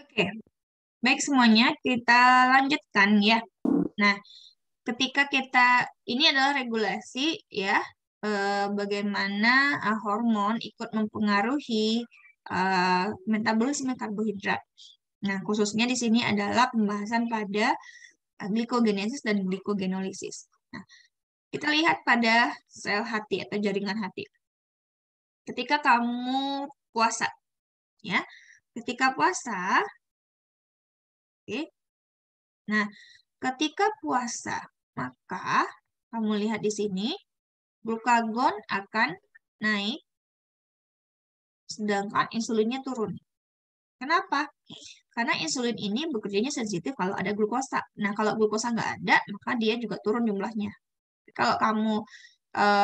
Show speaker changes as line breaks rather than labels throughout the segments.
Oke, baik semuanya, kita lanjutkan ya. Nah, ketika kita ini adalah regulasi ya, bagaimana hormon ikut mempengaruhi metabolisme karbohidrat. Nah, khususnya di sini adalah pembahasan pada glikogenesis dan glikogenolisis. Nah, kita lihat pada sel hati atau jaringan hati. Ketika kamu puasa, ya, ketika puasa, oke. Nah, ketika puasa, maka kamu lihat di sini, glukagon akan naik, sedangkan insulinnya turun. Kenapa? Karena insulin ini bekerjanya sensitif kalau ada glukosa. Nah, kalau glukosa nggak ada, maka dia juga turun jumlahnya. Kalau kamu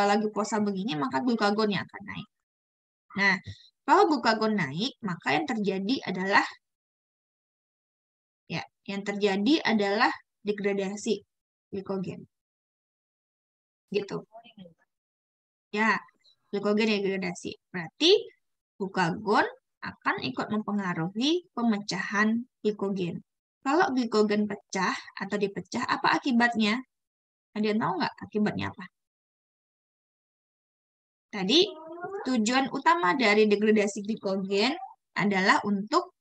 lagi puasa begini, maka glukagonnya akan naik. Nah, kalau glukagon naik, maka yang terjadi adalah degradasi glikogen. Gitu. Ya, glikogen degradasi. Berarti glukagon akan ikut mempengaruhi pemecahan glikogen. Kalau glikogen pecah atau dipecah, apa akibatnya? Ada yang tahu nggak akibatnya apa? Tadi tujuan utama dari degradasi glikogen adalah untuk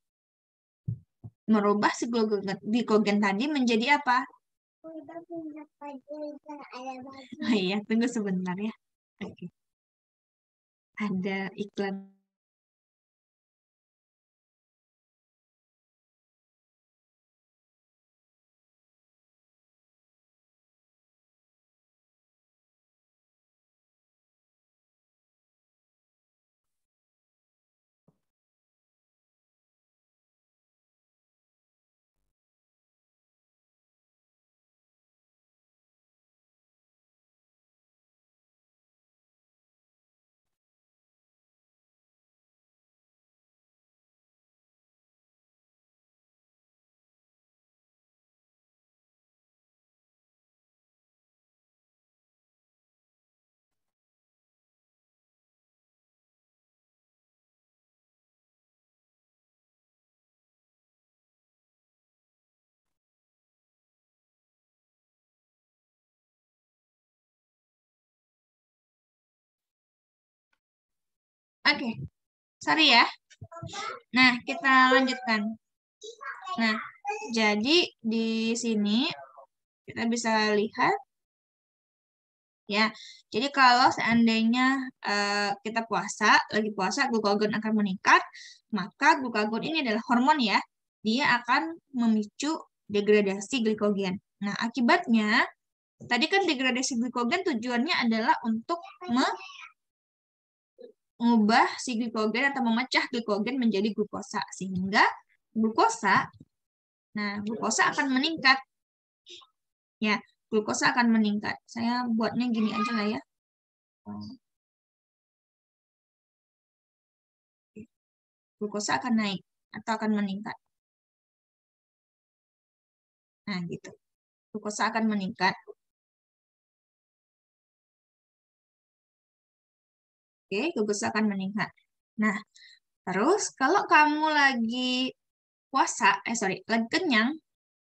merubah si glikogen tadi menjadi apa? Oh iya, tunggu sebentar ya. Oke. Ada iklan. Oke, sorry ya. Nah, kita lanjutkan. Nah, jadi di sini kita bisa lihat ya. Jadi kalau seandainya kita lagi puasa, glukagon akan meningkat, maka glukagon ini adalah hormon ya. Dia akan memicu degradasi glikogen. Nah, akibatnya tadi kan degradasi glikogen tujuannya adalah untuk mengubah si glikogen atau memecah glikogen menjadi glukosa sehingga glukosa glukosa akan meningkat. Ya, glukosa akan meningkat. Saya buatnya gini aja lah ya. Glukosa akan naik atau akan meningkat. Nah, gitu. Glukosa akan meningkat. Oke, glukosa akan meningkat. Nah, terus kalau kamu lagi puasa, lagi kenyang,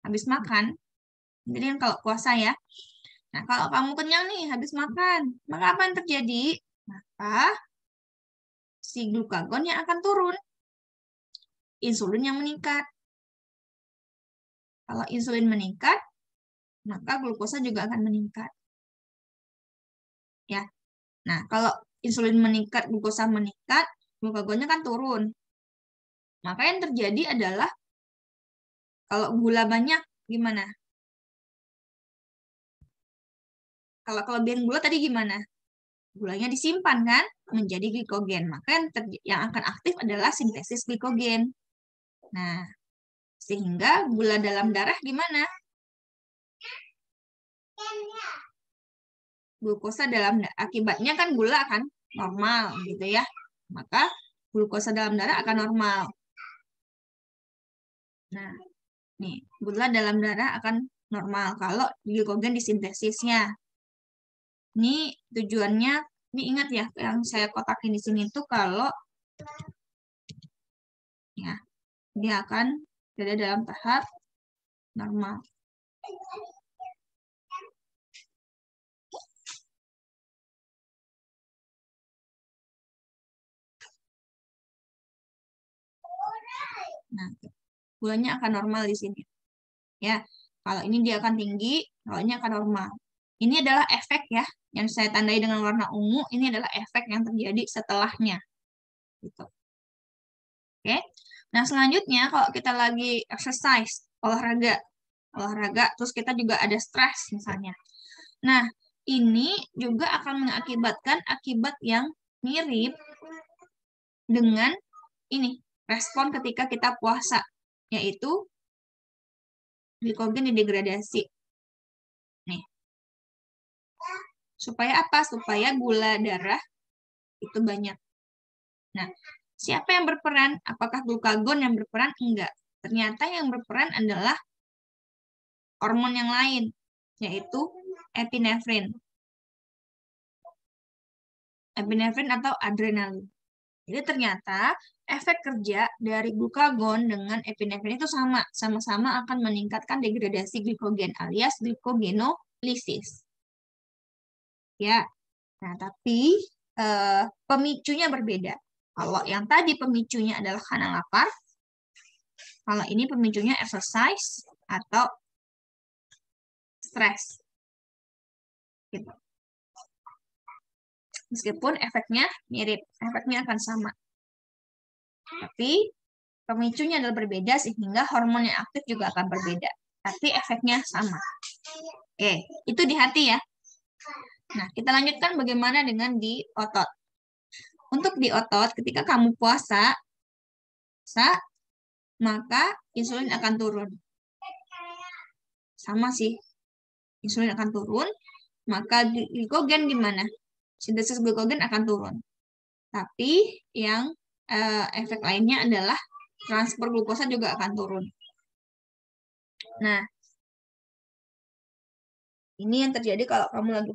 habis makan, jadi kan kalau puasa ya. Nah, kalau kamu kenyang nih, habis makan, maka apa yang terjadi? Maka si glukagon yang akan turun, insulin yang meningkat. Kalau insulin meningkat, maka glukosa juga akan meningkat. Ya. Nah, kalau insulin meningkat, glukosa meningkat, glukagonnya kan turun. Maka yang terjadi adalah kalau gula banyak gimana? Kalau kelebihan gula tadi gimana? Gulanya disimpan kan menjadi glikogen. Maka yang akan aktif adalah sintesis glikogen. Nah, sehingga gula dalam darah gimana? Glukosa akibatnya kan gula kan normal gitu ya. Maka glukosa dalam darah akan normal. Nah, nih, gula dalam darah akan normal kalau glikogen disintesisnya. Ini tujuannya, ini ingat ya, yang saya kotakin di sini tuh kalau ya dia akan berada dalam tahap normal. Nah, gulanya akan normal di sini. Ya, kalau ini dia akan tinggi, kalau ini akan normal. Ini adalah efek ya, yang saya tandai dengan warna ungu. Ini adalah efek yang terjadi setelahnya. Gitu. Oke. Nah, selanjutnya kalau kita lagi exercise, olahraga, terus kita juga ada stres misalnya. Nah, ini juga akan mengakibatkan akibat yang mirip dengan ini, respon ketika kita puasa, yaitu glikogen didegradasi. Nih. Supaya apa? Supaya gula darah itu banyak. Nah, siapa yang berperan? Apakah glukagon yang berperan? Enggak. Ternyata yang berperan adalah hormon yang lain, yaitu epinefrin. Epinefrin atau adrenalin. Jadi ternyata efek kerja dari glukagon dengan epinefrin itu sama-sama akan meningkatkan degradasi glikogen alias glicogenolisis. Ya, nah tapi pemicunya berbeda. Kalau yang tadi pemicunya adalah karena lapar, kalau ini pemicunya exercise atau stres. Gitu. Meskipun efeknya mirip, efeknya akan sama. Tapi pemicunya adalah berbeda sehingga hormon yang aktif juga akan berbeda. Tapi efeknya sama. Oke, itu di hati ya. Nah, kita lanjutkan bagaimana dengan di otot. Untuk di otot, ketika kamu puasa, maka insulin akan turun. Sama sih, insulin akan turun, maka glikogen gimana? Sintesis glikogen akan turun. Tapi yang efek lainnya adalah transfer glukosa juga akan turun. Nah, ini yang terjadi kalau kamu lagi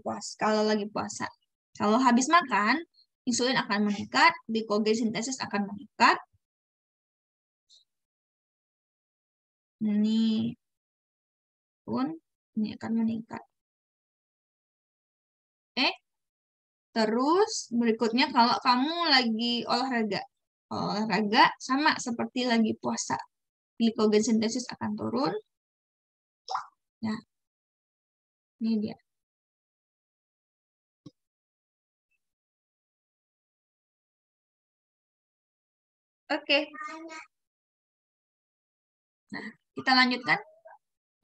puasa. Kalau habis makan, insulin akan meningkat, glikogen sintesis akan meningkat. Ini pun ini akan meningkat. Terus berikutnya kalau kamu lagi olahraga. Olahraga sama seperti lagi puasa. Glikogen sintesis akan turun. Nah, ini dia. Oke. Nah, kita lanjutkan.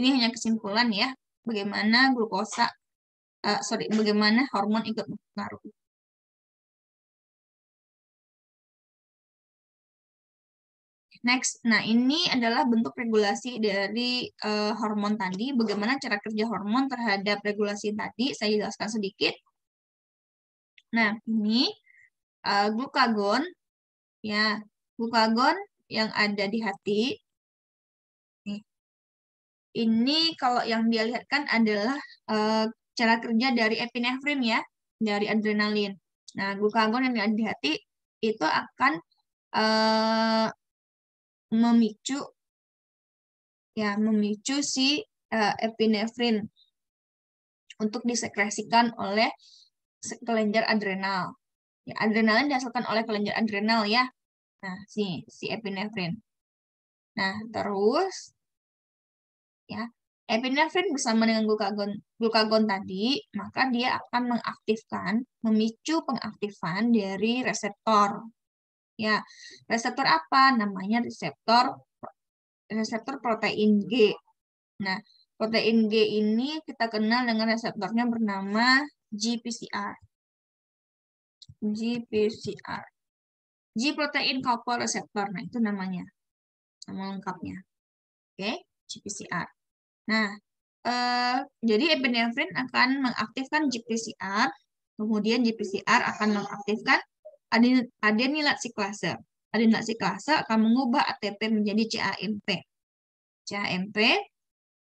Ini hanya kesimpulan ya. Bagaimana bagaimana hormon ikut mempengaruhi. Next, nah ini adalah bentuk regulasi dari hormon tadi. Bagaimana cara kerja hormon terhadap regulasi tadi, saya jelaskan sedikit. Nah, ini glukagon, ya, glukagon yang ada di hati. Nih. Ini kalau yang dia lihatkan adalah cara kerja dari epinefrin ya, dari adrenalin. Nah, glukagon yang ada di hati itu akan memicu si epinefrin untuk disekresikan oleh kelenjar adrenal. Ya, adrenalin dihasilkan oleh kelenjar adrenal ya. Nah, si epinefrin. Nah, terus ya, epinefrin bersama dengan glukagon tadi, maka dia akan memicu pengaktifan dari reseptor. Ya, reseptor apa? Namanya reseptor protein G. Nah, protein G ini kita kenal dengan reseptornya bernama GPCR. GPCR. G protein couple receptor. Nah, itu namanya. Nama lengkapnya. Oke, GPCR. Nah, jadi epinefrin akan mengaktifkan GPCR, kemudian GPCR akan mengaktifkan adenilat siklase. Adenilat siklase akan mengubah ATP menjadi CAMP. CAMP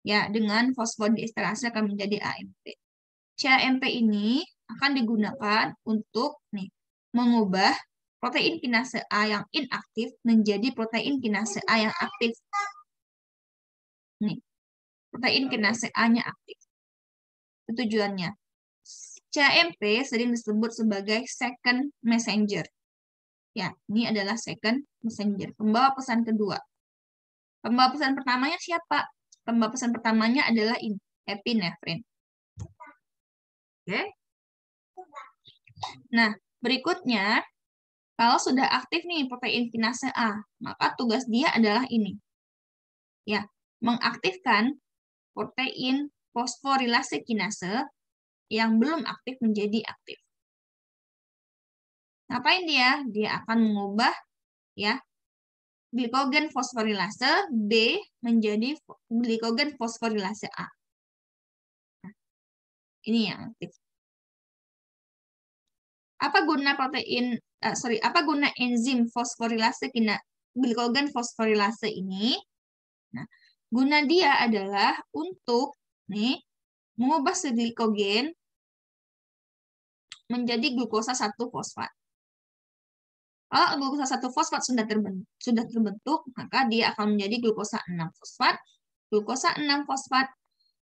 ya dengan fosfodiesterase akan menjadi AMP. CAMP ini akan digunakan untuk mengubah protein kinase A yang inaktif menjadi protein kinase A yang aktif. protein kinase A-nya aktif. Itu tujuannya. CAMP sering disebut sebagai second messenger. Ya, ini adalah second messenger, pembawa pesan kedua. Pembawa pesan pertamanya siapa? Pembawa pesan pertamanya adalah epinefrin. Oke. Nah, berikutnya, kalau sudah aktif nih protein kinase A, maka tugas dia adalah ini. Ya, mengaktifkan protein fosforilase kinase yang belum aktif menjadi aktif. Ngapain dia? Dia akan mengubah ya glikogen fosforilase B menjadi glikogen fosforilase A. Nah, ini yang aktif. Apa guna apa guna enzim fosforilase glikogen fosforilase ini? Nah, guna dia adalah untuk mengubah si glikogen menjadi glukosa 1-fosfat. Kalau glukosa 1-fosfat sudah terbentuk, maka dia akan menjadi glukosa 6-fosfat. Glukosa 6-fosfat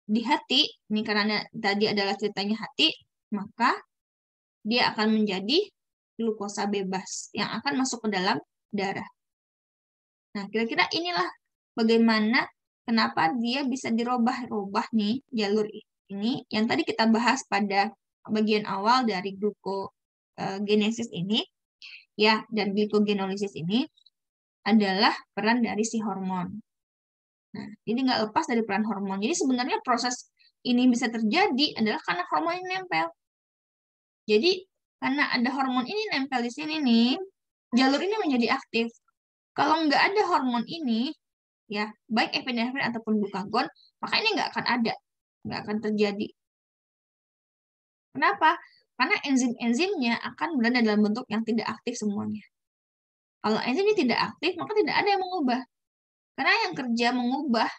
di hati, ini karena tadi adalah ceritanya hati, maka dia akan menjadi glukosa bebas yang akan masuk ke dalam darah. Nah, kira-kira inilah bagaimana kenapa dia bisa dirubah-rubah nih jalur ini yang tadi kita bahas pada bagian awal dari glukogenesis ini ya, dan glikogenolisis ini adalah peran dari si hormon. Nah, ini nggak lepas dari peran hormon. Jadi sebenarnya proses ini bisa terjadi adalah karena hormon ini nempel. Jadi karena ada hormon ini nempel di sini nih, jalur ini menjadi aktif. Kalau nggak ada hormon ini, ya baik epinefrin ataupun glukagon, maka ini nggak akan ada, nggak akan terjadi. Kenapa? Karena enzim-enzimnya akan berada dalam bentuk yang tidak aktif semuanya. Kalau enzim ini tidak aktif, maka tidak ada yang mengubah. Karena yang kerja mengubah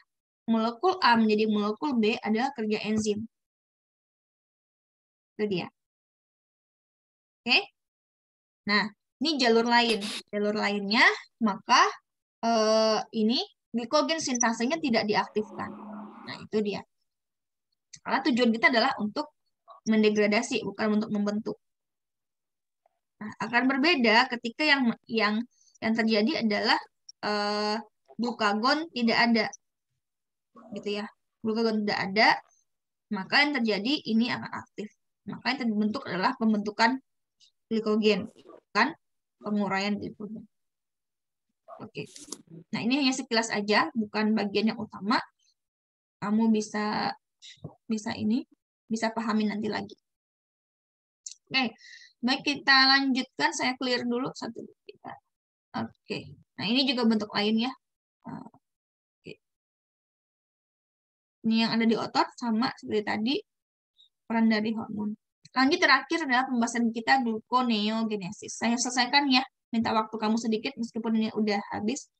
molekul A menjadi molekul B adalah kerja enzim. Itu dia. Oke? Nah, ini jalur lain. Jalur lainnya, maka ini glikogen sintasenya tidak diaktifkan. Nah, itu dia. Karena tujuan kita adalah untuk mendegradasi, bukan untuk membentuk. Nah, akan berbeda ketika yang terjadi adalah glukagon tidak ada, gitu ya. Glukagon tidak ada, maka yang terjadi ini akan aktif. Maka yang terbentuk adalah pembentukan glikogen, bukan penguraian glikogen. Oke. Nah, ini hanya sekilas aja, bukan bagian yang utama. Kamu bisa pahami nanti lagi. Oke, baik kita lanjutkan. Saya clear dulu satu kita. Oke. Nah, ini juga bentuk lain ya. Oke. Ini yang ada di otot sama seperti tadi peran dari hormon. Lanjut terakhir adalah pembahasan kita gluconeogenesis. Saya selesaikan ya. Minta waktu kamu sedikit meskipun ini udah habis.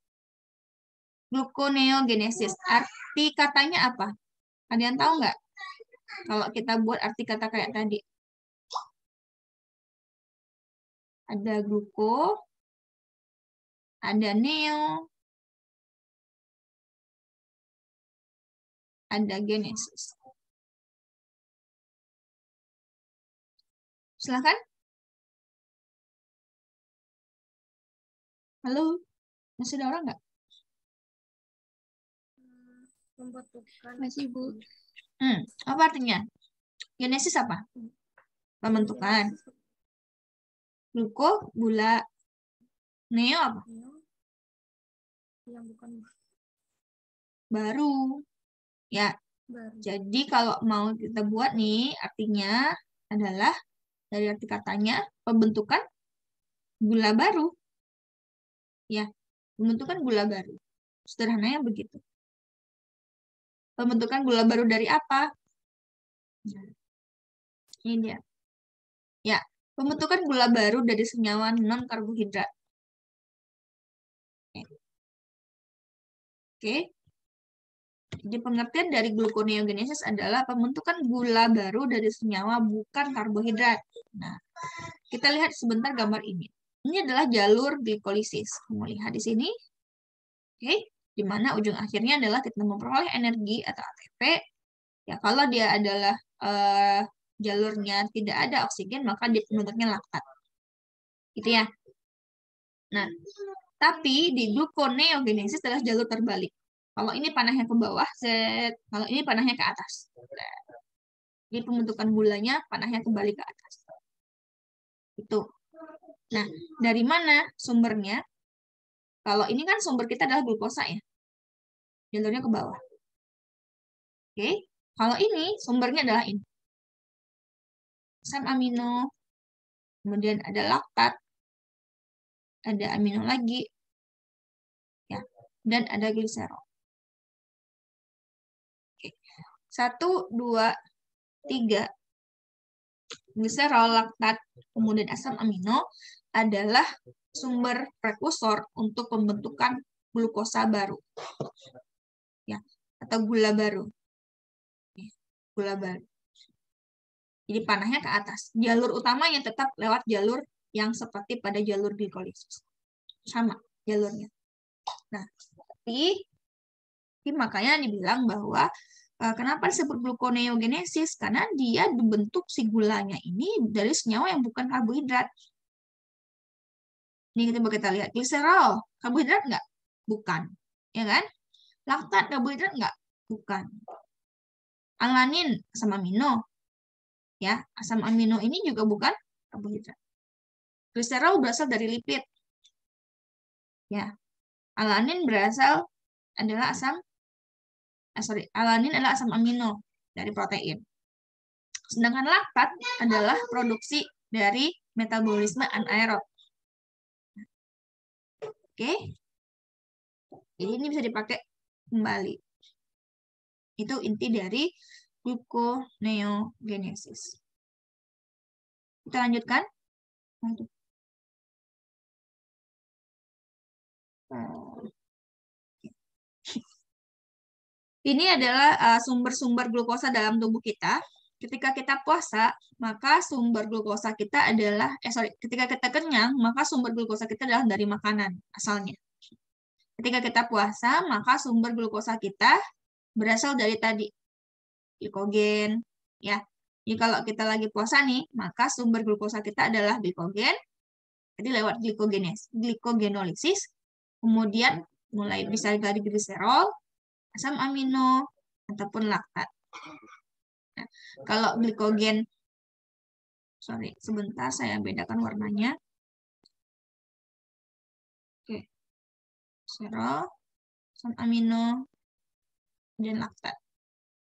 Gluconeogenesis. Arti katanya apa? Ada yang tahu nggak? Kalau kita buat arti kata kayak tadi. Ada gluko, ada neo, ada genesis. Silakan. Halo, masih ada orang nggak?
Pembentukan.
Masih, Bu. Apa artinya? Genesis apa? Pembentukan. Gluko, gula. Neo apa?
Yang bukan
baru. Ya.
baru.
Jadi kalau mau kita buat nih, artinya adalah dari arti katanya pembentukan gula baru. Ya, pembentukan gula baru. Sederhananya begitu. Pembentukan gula baru dari apa? Ini dia. Ya, pembentukan gula baru dari senyawa non-karbohidrat. Oke. Jadi pengertian dari gluconeogenesis adalah pembentukan gula baru dari senyawa bukan karbohidrat. Nah, kita lihat sebentar gambar ini. Ini adalah jalur glikolisis. Kamu lihat di sini. Oke. di mana ujung akhirnya adalah kita memperoleh energi atau ATP. Ya, kalau dia adalah jalurnya tidak ada oksigen, maka dia bentuknya laktat. Gitu ya. Nah, tapi di gluconeogenesis adalah jalur terbalik. Kalau ini panahnya ke bawah, kalau ini panahnya ke atas. Jadi pembentukan gulanya panahnya kembali ke atas. Itu. Nah, dari mana sumbernya? Kalau ini kan sumber kita adalah glukosa ya. Jalurnya ke bawah. Oke. Kalau ini sumbernya adalah ini. Asam amino, kemudian ada laktat, ada amino lagi, ya, dan ada gliserol. Oke. 1, 2, 3. Gliserol, laktat, kemudian asam amino adalah sumber prekursor untuk pembentukan glukosa baru. Ya, atau gula baru. Gula baru. Jadi panahnya ke atas. Jalur utamanya tetap lewat jalur yang seperti pada jalur glikolisis. Sama jalurnya. Nah, tapi makanya dibilang bahwa kenapa disebut gluconeogenesis? Karena dia dibentuk si gulanya ini dari senyawa yang bukan karbohidrat. Ini kita lihat. Gliserol, karbohidrat nggak? Bukan. Ya kan? Laktat, karbohidrat nggak? Bukan. Alanin, asam amino. Ya, asam amino ini juga bukan karbohidrat. Gliserol berasal dari lipid. Ya. Alanin alanin adalah asam amino dari protein. Sedangkan laktat adalah produksi dari metabolisme anaerob. Oke. Jadi ini bisa dipakai kembali. Itu inti dari gluconeogenesis. Kita lanjutkan. Ini adalah sumber-sumber glukosa dalam tubuh kita. Ketika kita puasa, maka sumber glukosa kita adalah, ketika kita kenyang, maka sumber glukosa kita adalah dari makanan asalnya. Ketika kita puasa, maka sumber glukosa kita berasal dari tadi, glikogen. Ya. Jadi kalau kita lagi puasa nih, maka sumber glukosa kita adalah glikogen. Jadi lewat glikogenolysis, kemudian mulai bisa dari gliserol, asam amino, ataupun laktat. Nah, kalau glikogen, sebentar saya bedakan warnanya. Oke, gliserol, asam amino, dan laktat.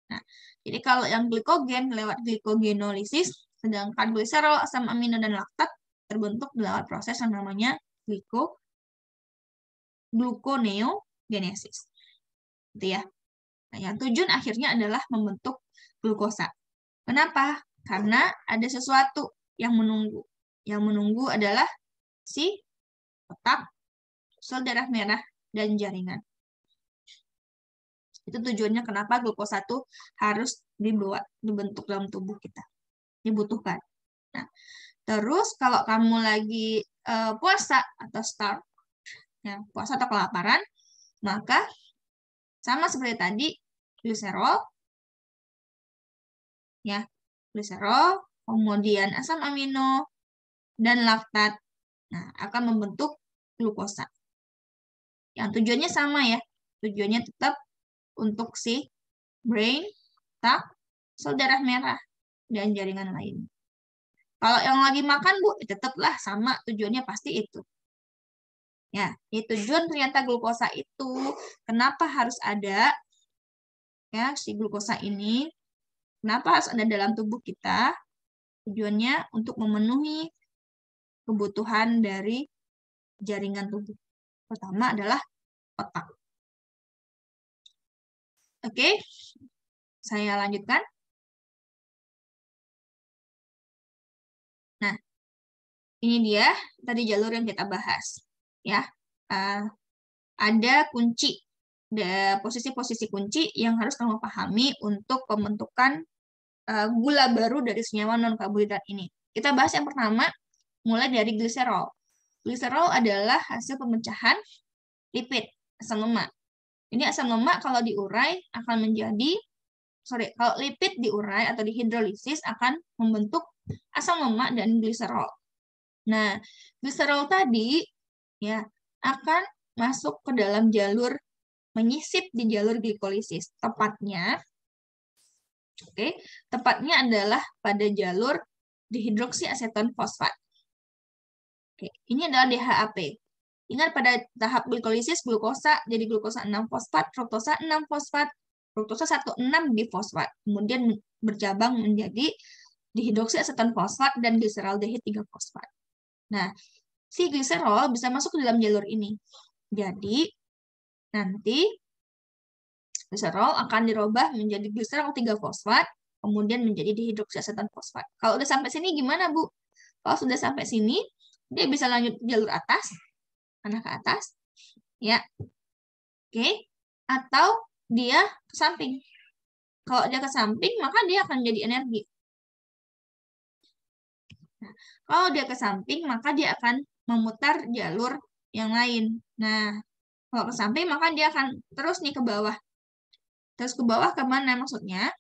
Nah, jadi kalau yang glikogen lewat glikogenolisis, sedangkan gliserol, asam amino, dan laktat terbentuk lewat proses yang namanya gluconeogenesis. Gitu ya. Nah, yang tujuan akhirnya adalah membentuk glukosa. Kenapa? Karena ada sesuatu yang menunggu. Yang menunggu adalah si otak, sel darah merah, dan jaringan. Itu tujuannya kenapa glukosa itu harus dibentuk dalam tubuh kita. Dibutuhkan. Nah, terus kalau kamu lagi puasa atau starve, ya, puasa atau kelaparan, maka sama seperti tadi, gliserol, ya, gliserol, kemudian asam amino, dan laktat, nah, akan membentuk glukosa. Yang tujuannya sama ya, tujuannya tetap untuk si brain, otak, sel darah merah, dan jaringan lain. Kalau yang lagi makan, Bu, tetaplah sama tujuannya pasti itu. Ya, ini tujuan ternyata glukosa itu. Kenapa harus ada ya si glukosa ini? Kenapa harus ada dalam tubuh kita? Tujuannya untuk memenuhi kebutuhan dari jaringan tubuh. Pertama adalah otak. Oke, saya lanjutkan. Nah, ini dia tadi jalur yang kita bahas. Ya, ada kunci, posisi-posisi kunci yang harus kamu pahami untuk pembentukan gula baru dari senyawa non-karbohidrat ini. Kita bahas yang pertama, mulai dari gliserol. Gliserol adalah hasil pemecahan lipid asam lemak. Ini asam lemak kalau diurai akan menjadi, kalau lipid diurai atau dihidrolisis akan membentuk asam lemak dan gliserol. Nah, gliserol tadi ya akan masuk ke dalam jalur, menyisip di jalur glikolisis. Tepatnya adalah pada jalur dihidroksiaseton fosfat. Ini adalah DHAP. Ingat pada tahap glikolisis glukosa jadi glukosa 6-fosfat, fruktosa 6-fosfat, fruktosa 1,6 difosfat. Kemudian bercabang menjadi dihidroksiaseton fosfat dan gliseraldehid 3-fosfat. Nah, si gliserol bisa masuk ke dalam jalur ini. Jadi, nanti gliserol akan dirubah menjadi gliserol 3-fosfat, kemudian menjadi dihidroksiaseton fosfat. Kalau udah sampai sini gimana, Bu? Kalau sudah sampai sini, dia bisa lanjut jalur atas, ke atas, ya. Oke. Atau dia ke samping. Kalau dia ke samping, maka dia akan jadi energi. Nah, kalau dia ke samping, maka dia akan memutar jalur yang lain. Nah, kalau ke samping, maka dia akan terus nih ke bawah. Terus ke bawah kemana maksudnya?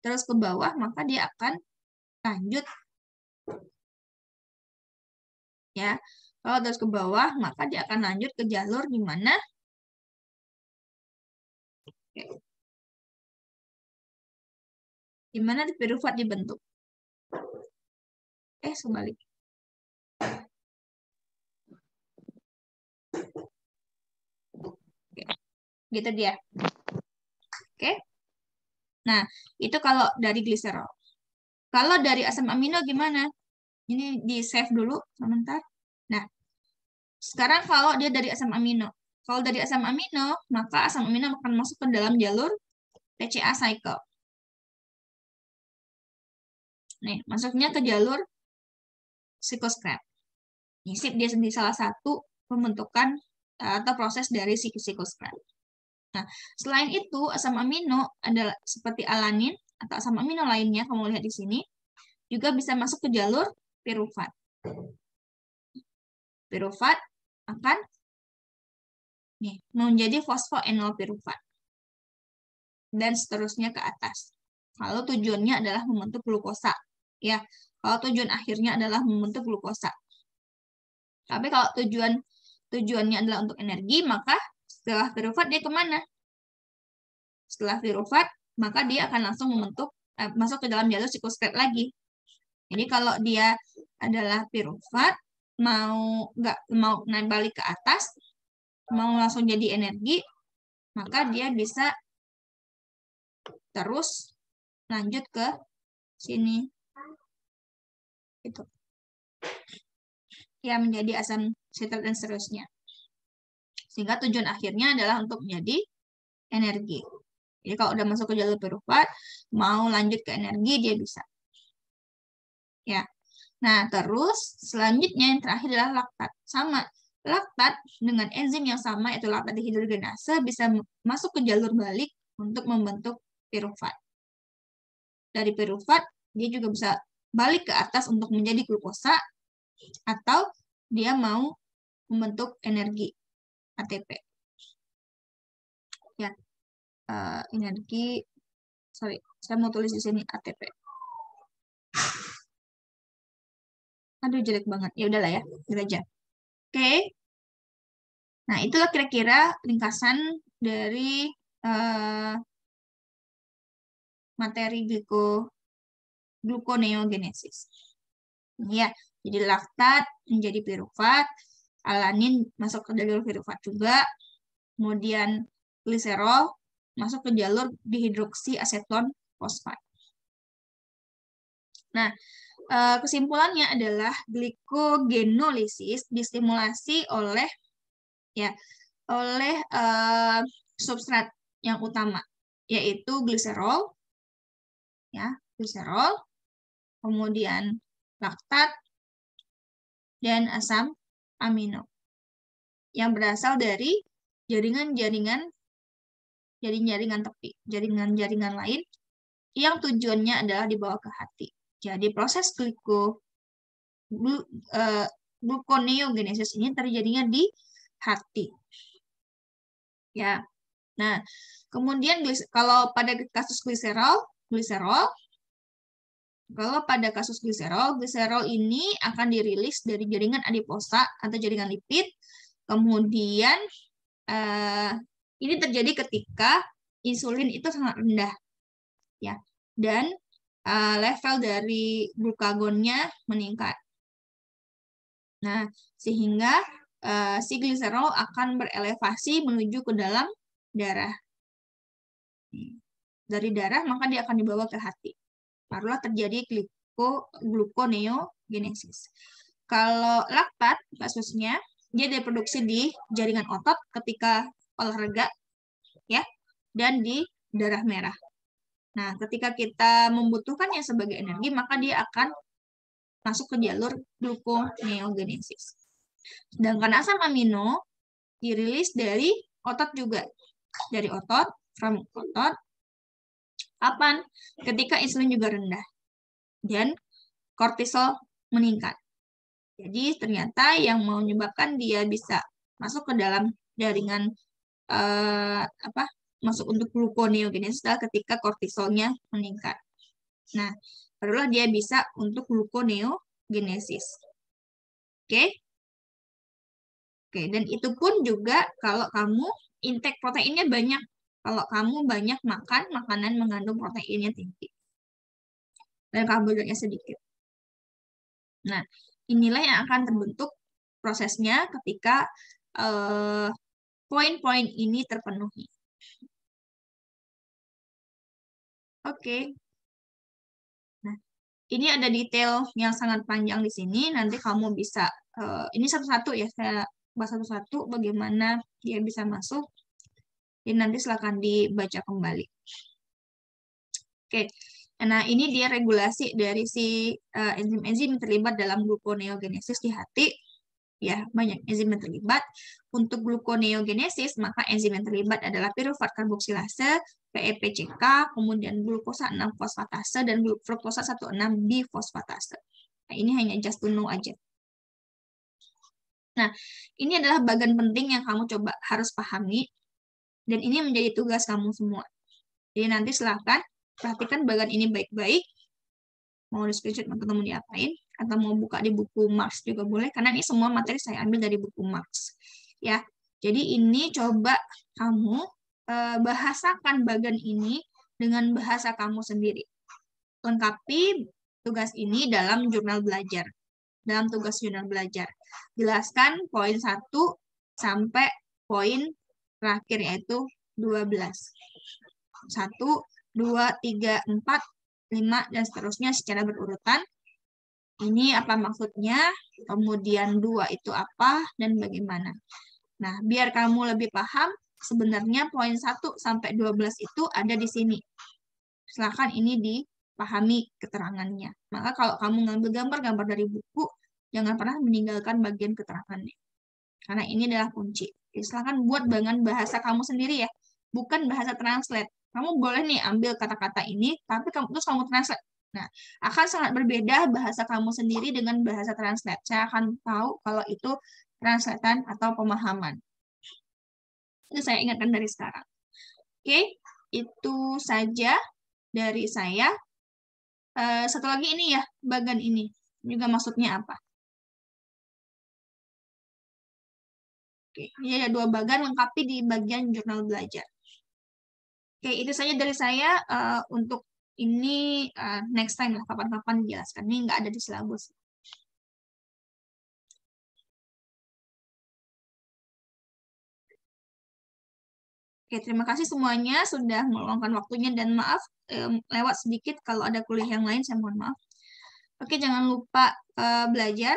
Terus ke bawah, maka dia akan lanjut. Ya, kalau terus ke bawah, maka dia akan lanjut ke jalur di mana pirufat dibentuk. Sebalik. Gitu dia. Oke. Nah, itu kalau dari gliserol. Kalau dari asam amino gimana? Ini di-save dulu sebentar. Nah, sekarang kalau dia dari asam amino. Kalau dari asam amino, maka asam amino akan masuk ke dalam jalur TCA cycle. Nih, masuknya ke jalur cycloscrap. Nyisip dia sendiri salah satu pembentukan atau proses dari cycloscrap. Nah, selain itu, asam amino adalah seperti alanin atau asam amino lainnya, kamu lihat di sini, juga bisa masuk ke jalur pirufat. Pirufat akan menjadi fosfoenol pirufat. Dan seterusnya ke atas. Kalau tujuannya adalah membentuk glukosa. Ya, kalau tujuan akhirnya adalah membentuk glukosa. Tapi kalau tujuannya adalah untuk energi, maka setelah pirufat dia kemana? Setelah pirufat, maka dia akan langsung masuk ke dalam jalur cycloscrap lagi. Jadi kalau dia adalah pirufat, nggak mau naik balik ke atas, mau langsung jadi energi, maka dia bisa terus lanjut ke sini. Itu. Ya, menjadi asam sitrat dan seterusnya. Sehingga tujuan akhirnya adalah untuk menjadi energi. Jadi kalau udah masuk ke jalur pirufat, mau lanjut ke energi, dia bisa. Ya. Nah, terus selanjutnya yang terakhir adalah laktat. Sama. Laktat dengan enzim yang sama, yaitu laktat dehidrogenase, bisa masuk ke jalur balik untuk membentuk pirufat. Dari pirufat, dia juga bisa balik ke atas untuk menjadi glukosa, atau dia mau membentuk energi ATP. Ya, energi, saya mau tulis di sini ATP. Aduh, jelek banget. Ya udahlah ya, gitu aja. Oke. Nah, itulah kira-kira ringkasan dari materi gluconeogenesis. Ya, jadi laktat menjadi pirufat, alanin masuk ke jalur pirufat juga, kemudian gliserol masuk ke jalur dihidroksiaseton fosfat. Nah, kesimpulannya adalah glikogenolisis distimulasi oleh substrat yang utama, yaitu gliserol, kemudian laktat, dan asam amino yang berasal dari jaringan-jaringan tepi, jaringan-jaringan lain yang tujuannya adalah dibawa ke hati. Jadi proses gluconeogenesis ini terjadinya di hati. Ya. Nah, kemudian kalau pada kasus gliserol, kalau pada kasus gliserol ini akan dirilis dari jaringan adiposa atau jaringan lipid. Kemudian ini terjadi ketika insulin itu sangat rendah, ya, dan level dari glukagonnya meningkat. Nah, sehingga si gliserol akan berelevasi menuju ke dalam darah. Dari darah, maka dia akan dibawa ke hati. Barulah terjadi gluconeogenesis. Kalau laktat, kasusnya, dia diproduksi di jaringan otot ketika olahraga, ya, dan di darah merah. Nah, ketika kita membutuhkannya sebagai energi, maka dia akan masuk ke jalur gluconeogenesis. Sedangkan asam amino dirilis dari otot juga. Dari otot, from otot. Kapan? Ketika insulin juga rendah. Dan kortisol meningkat. Jadi ternyata yang menyebabkan dia bisa masuk ke dalam jaringan masuk untuk gluconeogenesis adalah ketika kortisolnya meningkat. Nah, barulah dia bisa untuk gluconeogenesis. Oke? Oke, dan itu pun juga kalau kamu intake proteinnya banyak. Kalau kamu banyak makan makanan mengandung proteinnya tinggi. Dan karbohidratnya sedikit. Nah, inilah yang akan terbentuk prosesnya ketika poin-poin ini terpenuhi. Oke. Nah, ini ada detail yang sangat panjang di sini. Nanti kamu bisa, ini satu-satu ya, saya bahas satu-satu bagaimana dia bisa masuk. Jadi nanti silakan dibaca kembali. Oke. Nah, ini dia regulasi dari si enzim-enzim terlibat dalam gluconeogenesis di hati. Ya, banyak enzim yang terlibat. Untuk gluconeogenesis, maka enzim yang terlibat adalah piruvat karboksilase, PEPCK, kemudian glukosa 6 fosfatase, dan fruktosa 16 bifosfatase. Nah, ini hanya just to know aja. Nah, ini adalah bagian penting yang kamu coba harus pahami, dan ini menjadi tugas kamu semua. Jadi nanti silahkan perhatikan bagian ini baik-baik. Mau di screenshot atau mau diapain, atau mau buka di buku Marx juga boleh, karena ini semua materi saya ambil dari buku Marx. Ya, jadi ini coba kamu bahasakan bagian ini dengan bahasa kamu sendiri. Lengkapi tugas ini dalam jurnal belajar. Dalam tugas jurnal belajar. Jelaskan poin 1 sampai poin terakhir, yaitu 12. 1, 2, 3, 4, 5, dan seterusnya secara berurutan. Ini apa maksudnya, kemudian 2 itu apa, dan bagaimana. Nah, biar kamu lebih paham, sebenarnya poin 1 sampai 12 itu ada di sini. Silakan ini dipahami keterangannya. Maka kalau kamu ngambil gambar-gambar dari buku, jangan pernah meninggalkan bagian keterangannya. Karena ini adalah kunci. Jadi silakan buat dengan bahasa kamu sendiri ya, bukan bahasa translate. Kamu boleh nih ambil kata-kata ini, tapi terus kamu translate. Nah, akan sangat berbeda bahasa kamu sendiri dengan bahasa translate. Saya akan tahu kalau itu translatean atau pemahaman. Itu saya ingatkan dari sekarang. Oke, itu saja dari saya. Satu lagi ini ya, bagian ini. Juga maksudnya apa? Oke, ini ada 2 bagian, lengkapi di bagian jurnal belajar. Oke, itu saja dari saya. Untuk ini next time lah, kapan-kapan dijelaskan. Ini nggak ada di silabus. Oke, terima kasih semuanya sudah meluangkan waktunya, dan maaf lewat sedikit kalau ada kuliah yang lain, saya mohon maaf. Oke, jangan lupa belajar,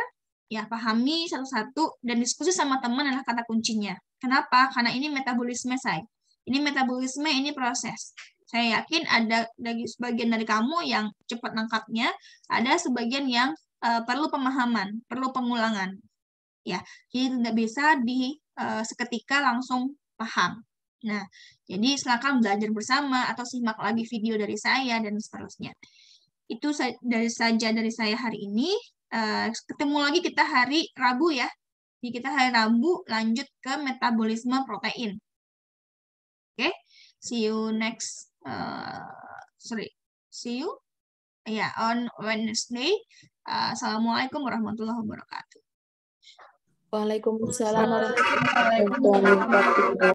ya, pahami satu-satu, dan diskusi sama teman adalah kata kuncinya. Kenapa? Karena ini metabolisme saya. Ini metabolisme, ini proses. Saya yakin ada sebagian dari kamu yang cepat nangkapnya, ada sebagian yang perlu pemahaman, perlu pengulangan. Ya, jadi tidak bisa seketika langsung paham. Nah, jadi silakan belajar bersama atau simak lagi video dari saya dan seterusnya. Itu saja dari saya hari ini. Ketemu lagi kita hari Rabu ya. Jadi kita hari Rabu lanjut ke metabolisme protein. Oke, see you next. See you on Wednesday. Assalamualaikum warahmatullahi wabarakatuh.
Waalaikumsalam warahmatullahi wabarakatuh.